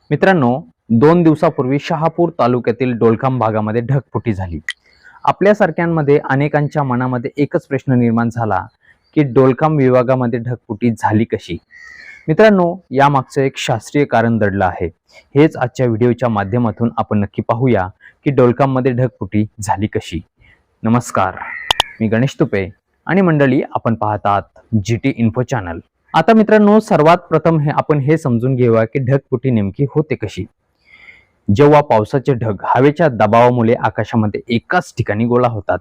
मित्रांनो, 2 दिवसापूर्वी शहापूर तालुक्यातील डोलखाम भागामध्ये ढगफुटी झाली. आपल्यासारख्यांमध्ये अनेकांच्या मनामध्ये एकच प्रश्न निर्माण झाला की डोलखाम विभागामध्ये ढगफुटी झाली कशी. मित्रांनो, यामागचं एक शास्त्रीय कारण दडलं आहे. हेच आजच्या व्हिडिओच्या माध्यमातून आपण नक्की पाहूया की डोलखाममध्ये ढगफुटी झाली कशी. नमस्कार, मी गणेश तुपे आणि मंडळी, आपण पाहत आहात GT इन्फो चॅनल. आता मित्रांनो, सर्वात प्रथम आपण हे समजून घेऊया की ढगफुटी नेमकी होते कशी. जेव्हा पावसाचे ढग हवेच्या दबावामुळे आकाशामध्ये एकाच ठिकाणी गोळा होतात,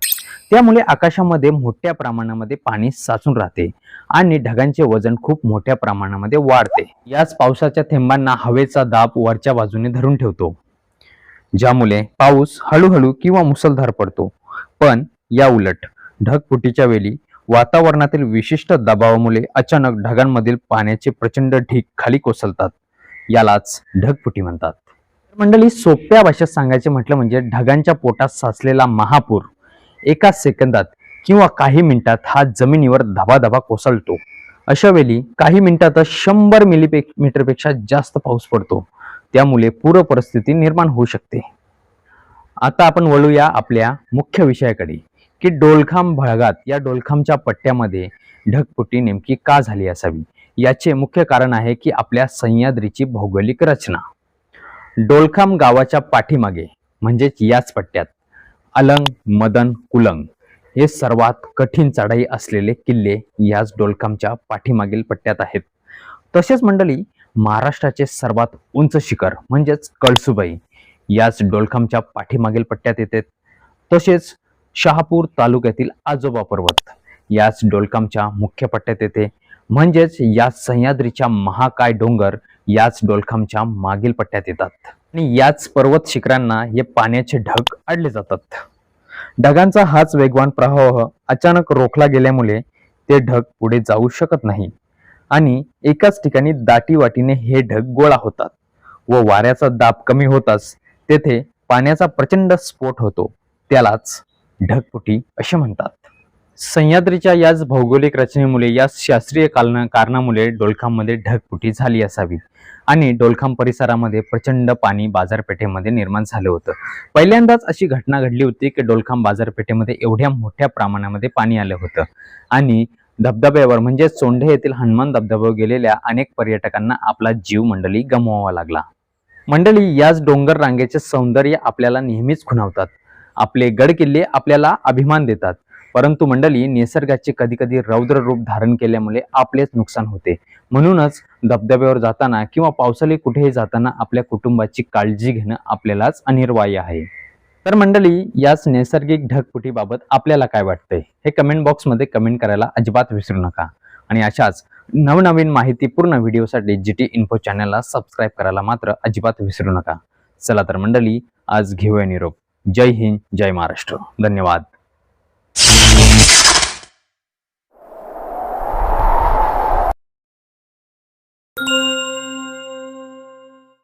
त्यामुळे आकाशामध्ये मोठ्या प्रमाणामध्ये पाणी साचून राहते आणि ढगांचे वजन खूप मोठ्या प्रमाणामध्ये वाढते. याच पावसाच्या थेंबांना हवेचा दाब वरच्या बाजूने धरून ठेवतो, ज्यामुळे पाऊस हळूहळू किंवा मुसळधार पडतो. पण या उलट ढगफुटीच्या वेळी वातावरणातील विशिष्ट दबावामुळे अचानक ढगांमधील पाण्याचे प्रचंड ढीग खाली कोसळतात. यालाच ढगफुटी म्हणतात. मंडळी, सोप्या भाषेत सांगायचे म्हटलं म्हणजे ढगांच्या पोटात साचलेला महापूर एका सेकंदात किंवा काही मिनिटात हा जमिनीवर धबाधबा कोसळतो. अशा वेळी काही मिनिटातच 100 मिलीमीटरपेक्षा जास्त पाऊस पडतो. त्यामुळे पूर परिस्थिती निर्माण होऊ शकते. आता आपण वळूया आपल्या मुख्य विषयाकडे की डोलखाम भागात, या डोलखामच्या पट्ट्यामध्ये ढगफुटी नेमकी का झाली असावी. याचे मुख्य कारण आहे की आपल्या सह्याद्रीची भौगोलिक रचना. डोलखाम गावाच्या पाठीमागे म्हणजेच याच पट्ट्यात अलंग, मदन, कुलंग हे सर्वात कठीण चढाई असलेले किल्ले याच डोलखामच्या पाठीमागील पट्ट्यात आहेत. तसेच मंडळी, महाराष्ट्राचे सर्वात उंच शिखर म्हणजेच कळसुबाई याच डोलखामच्या पाठीमागील पट्ट्यात येते. तसेच शहापूर तालुक्यातील आजोबा पर्वत याच डोलखामच्या मुख्य पट्ट्यात येते. म्हणजेच याच सह्याद्रीच्या महाकाय डोंगर याच डोलखामच्या मागील पट्ट्यात येतात आणि याच पर्वत शिखरांना हे पाण्याचे ढग अडले जातात. ढगांचा हाच वेगवान प्रवाह अचानक रोखला गेल्यामुळे ते ढग पुढे जाऊ शकत नाही आणि एकाच ठिकाणी दाटीवाटीने हे ढग गोळा होतात व वाऱ्याचा दाब कमी होताच तेथे पाण्याचा प्रचंड स्फोट होतो. त्यालाच ढगफुटी असे म्हणतात. सह्याद्रीच्या याच भौगोलिक रचनेमुळे, या शास्त्रीय कारणामुळे डोलखाममध्ये ढगफुटी झाली असावी आणि डोलखाम परिसरामध्ये प्रचंड पाणी बाजारपेठेमध्ये निर्माण झालं होतं. पहिल्यांदाच अशी घटना घडली होती की डोलखाम बाजारपेठेमध्ये एवढ्या मोठ्या प्रमाणामध्ये पाणी आलं होतं आणि धबधब्यावर म्हणजे सोंढे येथील हनुमान धबधब्यावर गेलेल्या अनेक पर्यटकांना आपला जीव मंडळी गमवावा लागला. मंडळी, याच डोंगर रांगेचे सौंदर्य आपल्याला नेहमीच खुणावतात. आपले गड किल्ले आपल्याला अभिमान देतात. परंतु मंडळी, निसर्गाचे कधी कधी रौद्र रूप धारण केल्यामुळे आपलेच नुकसान होते. म्हणूनच धबधब्यावर जाताना किंवा पावसाळी कुठेही जाताना आपल्या कुटुंबाची काळजी घेणं आपल्यालाच अनिवार्य आहे. तर मंडळी, याच नैसर्गिक ढगफुटीबाबत आपल्याला काय वाटतंय हे कमेंट बॉक्समध्ये कमेंट करायला अजिबात विसरू नका. आणि अशाच नवनवीन माहितीपूर्ण व्हिडिओसाठी GT इन्फो चॅनलला सबस्क्राईब करायला मात्र अजिबात विसरू नका. चला तर मंडळी, आज घेऊया निरोप. जय हिंद, जय महाराष्ट्र. धन्यवाद.